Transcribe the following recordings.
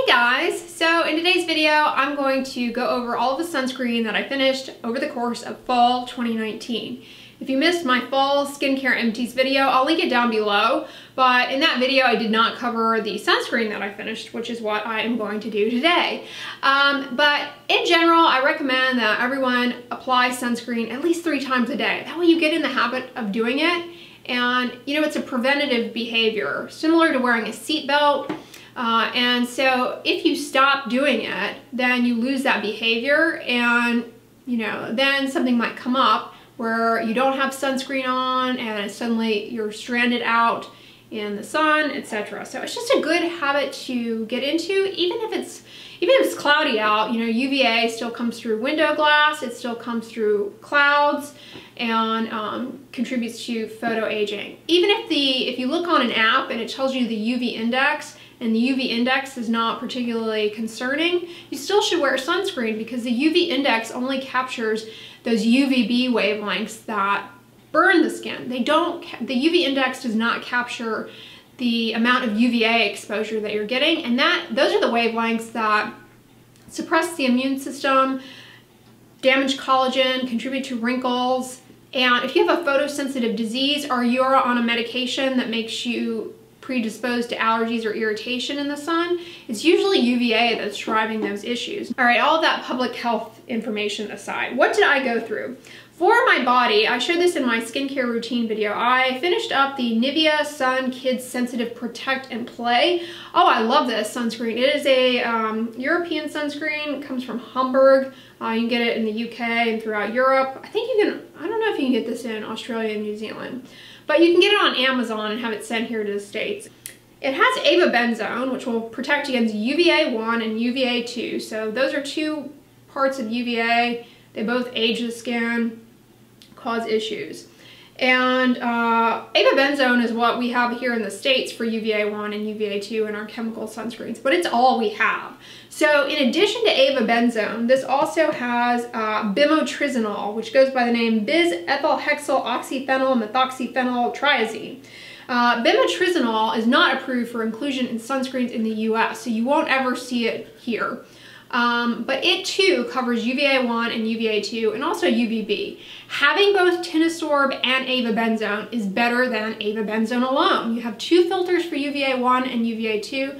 Guys, so in today's video I'm going to go over all of the sunscreen that I finished over the course of fall 2019. If you missed my fall skincare empties video, I'll link it down below, but in that video I did not cover the sunscreen that I finished, which is what I am going to do today. But in general, I recommend that everyone apply sunscreen at least 3 times a day. That way you get in the habit of doing it, and you know, it's a preventative behavior similar to wearing a seatbelt. And so if you stop doing it, then you lose that behavior, and you know, then something might come up where you don't have sunscreen on and suddenly you're stranded out in the sun, etc. So it's just a good habit to get into, even if it's cloudy out. You know, UVA still comes through window glass, it still comes through clouds, and contributes to photo aging. Even if you look on an app and it tells you the UV index, and the UV index is not particularly concerning, you still should wear sunscreen, because the UV index only captures those UVB wavelengths that burn the skin. The UV index does not capture the amount of UVA exposure that you're getting, and those are the wavelengths that suppress the immune system, damage collagen, contribute to wrinkles. And if you have a photosensitive disease or you're on a medication that makes you predisposed to allergies or irritation in the sun, it's usually UVA that's driving those issues. All right, all of that public health information aside, what did I go through? For my body, I showed this in my skincare routine video. I finished up the Nivea Sun Kids Sensitive Protect and Play. Oh, I love this sunscreen. It is a European sunscreen. It comes from Hamburg. You can get it in the UK and throughout Europe. I don't know if you can get this in Australia and New Zealand, but you can get it on Amazon and have it sent here to the States. It has avobenzone, which will protect against UVA1 and UVA2. So those are 2 parts of UVA. They both age the skin, cause issues. And avobenzone is what we have here in the States for UVA1 and UVA2 in our chemical sunscreens, but it's all we have. So in addition to avobenzone, this also has bimotrizonol, which goes by the name bis-ethylhexyl oxyphenyl methoxyphenyl triazine. Bimotrizonol is not approved for inclusion in sunscreens in the US, so you won't ever see it here. But it too covers UVA1 and UVA2 and also UVB. Having both tinosorb and avobenzone is better than avobenzone alone. You have 2 filters for UVA1 and UVA2.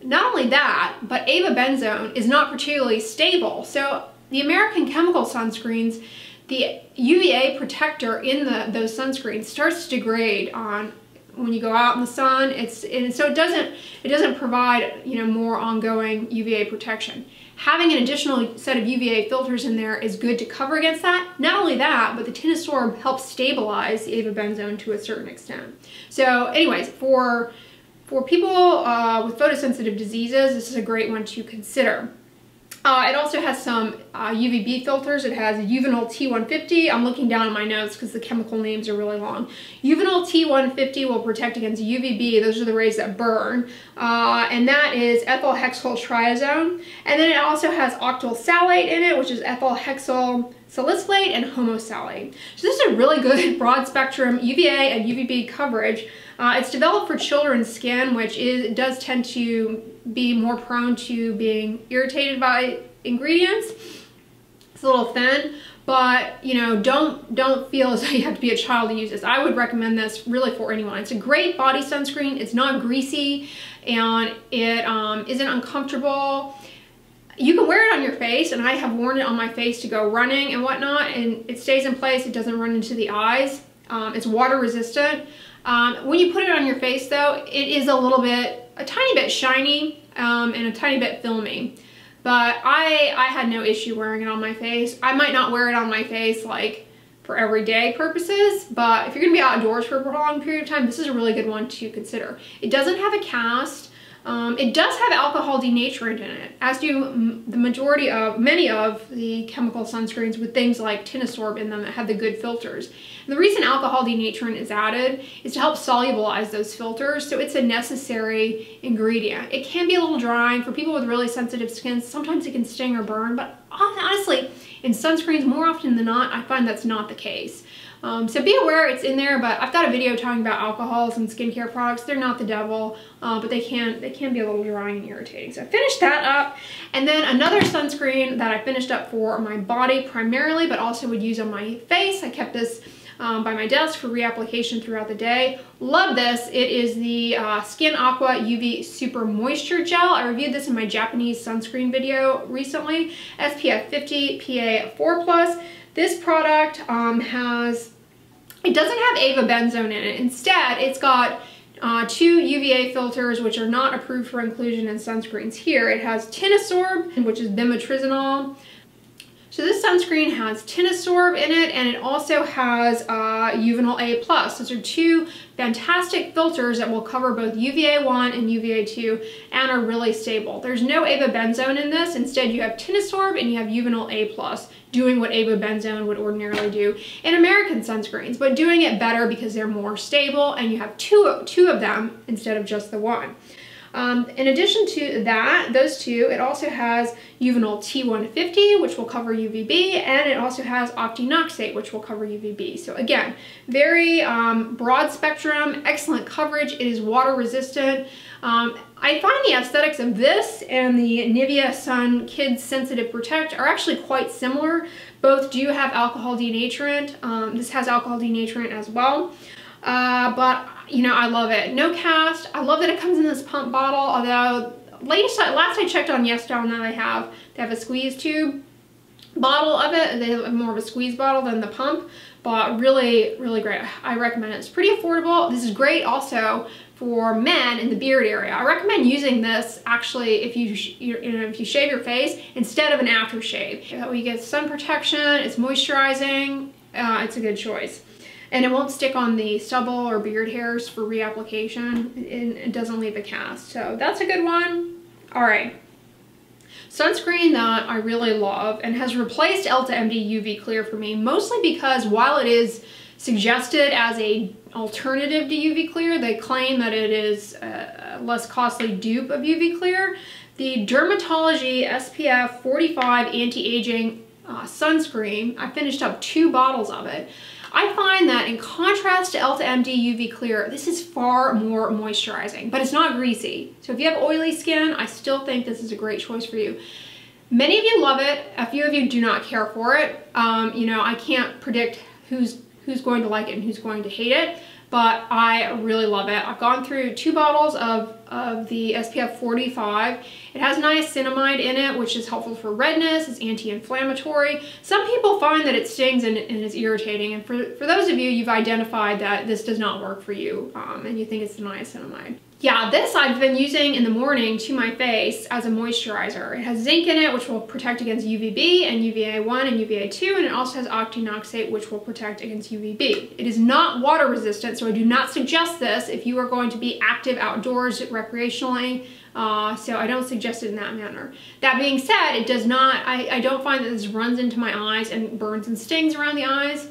Not only that, but avobenzone is not particularly stable. So the American chemical sunscreens, the UVA protector in those sunscreens starts to degrade when you go out in the sun. So it doesn't provide, you know, more ongoing UVA protection. Having an additional set of UVA filters in there is good to cover against that. Not only that, but the tinosorb helps stabilize the avobenzone to a certain extent. So anyways, for people with photosensitive diseases, this is a great one to consider. It also has some UVB filters. It has Uvinol T150. I'm looking down at my notes because the chemical names are really long. Uvinol T150 will protect against UVB. Those are the rays that burn. And that is ethylhexyl triazone. And then it also has octyl salate in it, which is ethylhexyl salicylate and homosalate. So this is a really good broad spectrum UVA and UVB coverage. It's developed for children's skin, which does tend to be more prone to being irritated by ingredients. It's a little thin, but you know, don't feel as though you have to be a child to use this. I would recommend this really for anyone. It's a great body sunscreen. It's not greasy, and it isn't uncomfortable. You can wear it on your face, and I have worn it on my face to go running and whatnot, and it stays in place. It doesn't run into the eyes. It's water resistant. When you put it on your face though, it is a tiny bit shiny and a tiny bit filmy. But I had no issue wearing it on my face. I might not wear it on my face like for everyday purposes, but if you're gonna be outdoors for a prolonged period of time, this is a really good one to consider. It doesn't have a cast. It does have alcohol denaturant in it, as do many of the chemical sunscreens with things like tinosorb in them that have the good filters. And the reason alcohol denaturant is added is to help solubilize those filters, so it's a necessary ingredient. It can be a little drying for people with really sensitive skin. Sometimes it can sting or burn, but honestly, in sunscreens, more often than not, I find that's not the case. So be aware it's in there, but I've got a video talking about alcohols and skincare products. They're not the devil, but they can be a little drying and irritating. So I finished that up. And then another sunscreen that I finished up for my body primarily, but also would use on my face. I kept this by my desk for reapplication throughout the day. Love this. It is the Skin Aqua UV Super Moisture Gel. I reviewed this in my Japanese sunscreen video recently. SPF 50, PA 4+. This product it doesn't have avobenzone in it. Instead, it's got 2 UVA filters, which are not approved for inclusion in sunscreens here. It has tinosorb, which is bimetrizanol. So this sunscreen has tinosorb in it, and it also has Uvinol A+. Those are 2 fantastic filters that will cover both UVA1 and UVA2 and are really stable. There's no avobenzone in this. Instead, you have tinosorb and you have Uvinol A+, doing what avobenzone would ordinarily do in American sunscreens, but doing it better because they're more stable and you have two of them instead of just the one. In addition to that, those 2, it also has Uvinol T150, which will cover UVB, and it also has octinoxate, which will cover UVB. So again, very broad spectrum, excellent coverage. It is water resistant. I find the aesthetics of this and the Nivea Sun Kids Sensitive Protect are actually quite similar. Both do have alcohol denaturant. This has alcohol denaturant as well. But you know, I love it. No cast. I love that it comes in this pump bottle, although last I checked on YesStyle, now they have a squeeze tube bottle of it. They have more of a squeeze bottle than the pump, but really, really great. I recommend it. It's pretty affordable. This is great also for men in the beard area. I recommend using this actually if you shave your face instead of an aftershave. That way you get sun protection, it's moisturizing, it's a good choice. And it won't stick on the stubble or beard hairs for reapplication. It doesn't leave a cast. So that's a good one. All right. Sunscreen that I really love and has replaced Elta MD UV Clear for me, mostly because while it is suggested as an alternative to UV Clear, they claim that it is a less costly dupe of UV Clear. The Dermatology SPF 45 anti-aging sunscreen, I finished up 2 bottles of it. I find that in contrast to Elta MD UV Clear, this is far more moisturizing, but it's not greasy. So if you have oily skin, I still think this is a great choice for you. Many of you love it. A few of you do not care for it. You know, I can't predict who's going to like it and who's going to hate it, but I really love it. I've gone through 2 bottles of the SPF 45. It has niacinamide in it, which is helpful for redness. It's anti-inflammatory. Some people find that it stings and is irritating, and for those of you, you've identified that this does not work for you, and you think it's the niacinamide. Yeah, this I've been using in the morning to my face as a moisturizer. It has zinc in it, which will protect against UVB and UVA1 and UVA2, and it also has octinoxate, which will protect against UVB. It is not water resistant, so I do not suggest this if you are going to be active outdoors recreationally, so I don't suggest it in that manner. That being said, it does not, I don't find that this runs into my eyes and burns and stings around the eyes.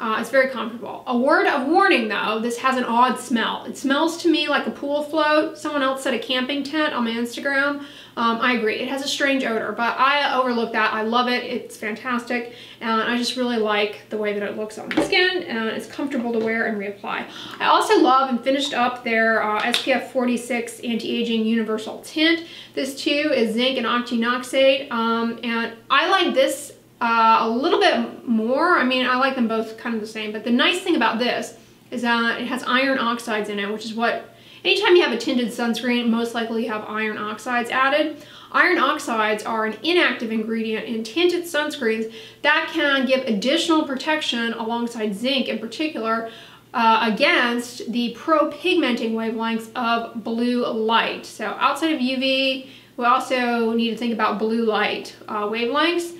It's very comfortable. A word of warning though, this has an odd smell. It smells to me like a pool float. Someone else said a camping tent on my Instagram. I agree, it has a strange odor, but I overlook that. I love it, it's fantastic, and I just really like the way that it looks on the skin, and it's comfortable to wear and reapply. I also love and finished up their SPF 46 Anti-Aging Universal Tint. This too is zinc and octinoxate, and I like this a little bit more. I mean, I like them both kind of the same, but the nice thing about this is that it has iron oxides in it, which is what, anytime you have a tinted sunscreen, most likely you have iron oxides added. Iron oxides are an inactive ingredient in tinted sunscreens that can give additional protection alongside zinc in particular against the pro-pigmenting wavelengths of blue light. So outside of UV, we also need to think about blue light wavelengths.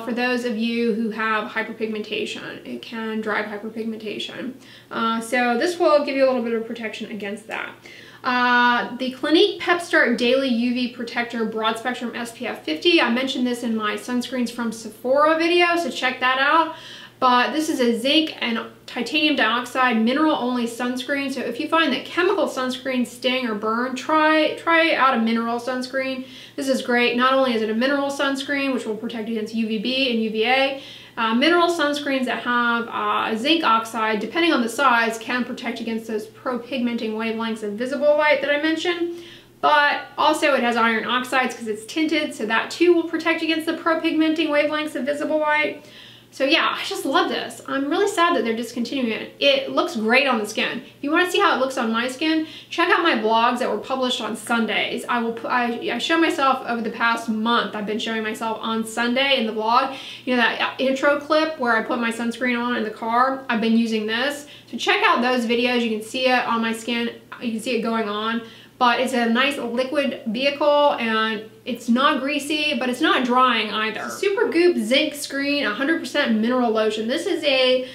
For those of you who have hyperpigmentation, it can drive hyperpigmentation. So this will give you a little bit of protection against that. The Clinique Pep Start Daily UV Protector Broad Spectrum SPF 50. I mentioned this in my Sunscreens from Sephora video, so check that out. But this is a zinc and titanium dioxide mineral-only sunscreen. So if you find that chemical sunscreens sting or burn, try out a mineral sunscreen. This is great. Not only is it a mineral sunscreen, which will protect against UVB and UVA, Mineral sunscreens that have zinc oxide, depending on the size, can protect against those pro-pigmenting wavelengths of visible light that I mentioned. But also it has iron oxides because it's tinted, so that too will protect against the pro-pigmenting wavelengths of visible light. So yeah, I just love this. I'm really sad that they're discontinuing it. It looks great on the skin. If you want to see how it looks on my skin, check out my vlogs that were published on Sundays. I show myself over the past month. I've been showing myself on Sunday in the vlog. You know that intro clip where I put my sunscreen on in the car? I've been using this. So check out those videos. You can see it on my skin. You can see it going on. But it's a nice liquid vehicle and it's not greasy, but it's not drying either. Supergoop Zinc Screen 100% Mineral Lotion. This is a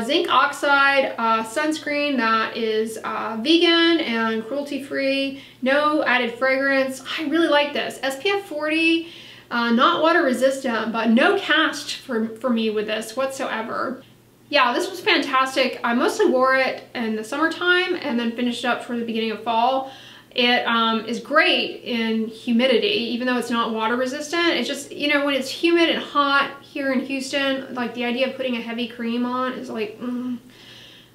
zinc oxide sunscreen that is vegan and cruelty-free, no added fragrance. I really like this. SPF 40, not water resistant, but no cast for me with this whatsoever. Yeah, this was fantastic. I mostly wore it in the summertime and then finished up for the beginning of fall. It is great in humidity, even though it's not water resistant. It's just, you know, when it's humid and hot here in Houston, like the idea of putting a heavy cream on is like,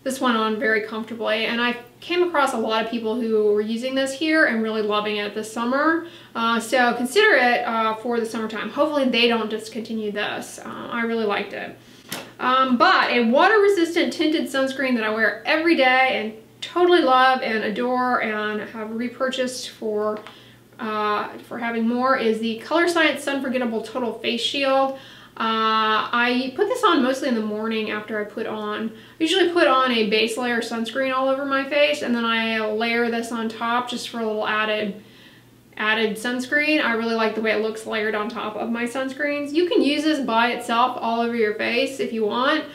this went on very comfortably. And I came across a lot of people who were using this here and really loving it this summer. So consider it for the summertime. Hopefully they don't discontinue this. I really liked it. But a water resistant tinted sunscreen that I wear every day and totally love and adore and have repurchased for having more is the Color Science Sunforgettable Total Face Shield. I put this on mostly in the morning after I usually put on a base layer sunscreen all over my face, and then I layer this on top just for a little added sunscreen. I really like the way it looks layered on top of my sunscreens. You can use this by itself all over your face if you want.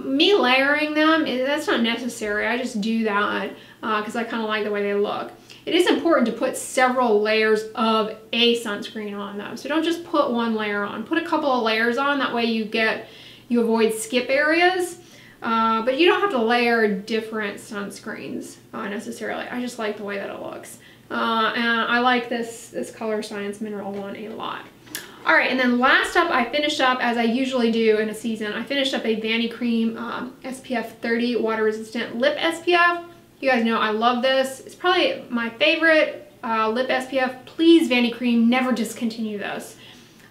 Me layering them, that's not necessary. I just do that because I kind of like the way they look. It is important to put several layers of a sunscreen on though. So don't just put one layer on. Put a couple of layers on, that way you avoid skip areas. But you don't have to layer different sunscreens necessarily. I just like the way that it looks. And I like this Color Science Mineral one a lot. All right, and then last up, I finished up, as I usually do in a season, I finished up a Vani Cream SPF 30 water resistant lip SPF. You guys know I love this. It's probably my favorite lip SPF. Please, Vani Cream, never discontinue this.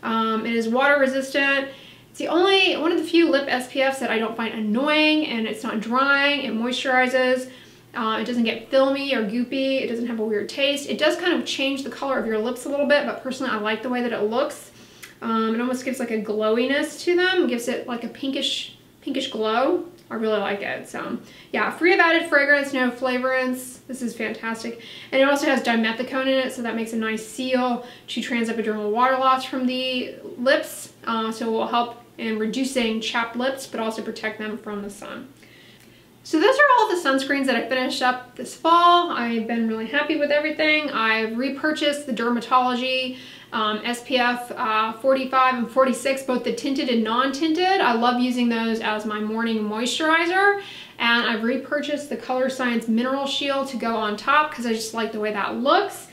It is water resistant. It's one of the few lip SPFs that I don't find annoying, and it's not drying. It moisturizes. It doesn't get filmy or goopy. It doesn't have a weird taste. It does kind of change the color of your lips a little bit, but personally I like the way that it looks. It almost gives like a glowiness to them. It gives it like a pinkish glow. I really like it. So yeah, free of added fragrance, no flavorants. This is fantastic. And it also has dimethicone in it, so that makes a nice seal to transepidermal water loss from the lips. So it will help in reducing chapped lips, but also protect them from the sun. So those are all the sunscreens that I finished up this fall. I've been really happy with everything. I've repurchased the Dermatology SPF 45 and 46, both the tinted and non-tinted. I love using those as my morning moisturizer. And I've repurchased the Color Science Mineral Shield to go on top because I just like the way that looks.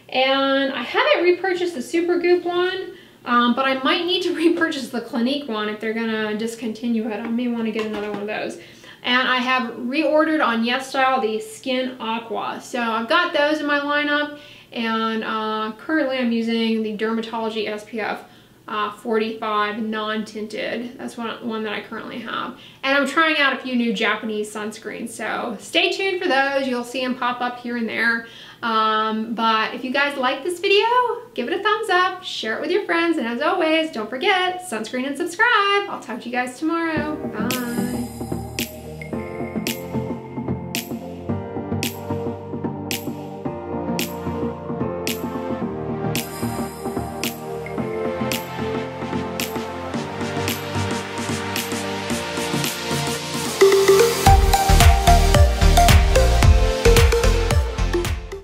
And I haven't repurchased the Supergoop one, but I might need to repurchase the Clinique one if they're gonna discontinue it. I may want to get another one of those. And I have reordered on YesStyle the Skin Aqua. So I've got those in my lineup, and currently I'm using the Dermatology SPF 45 non-tinted. That's one that I currently have. And I'm trying out a few new Japanese sunscreens, so stay tuned for those. You'll see them pop up here and there. But if you guys like this video, give it a thumbs up, share it with your friends, and as always, don't forget, sunscreen and subscribe. I'll talk to you guys tomorrow. Bye.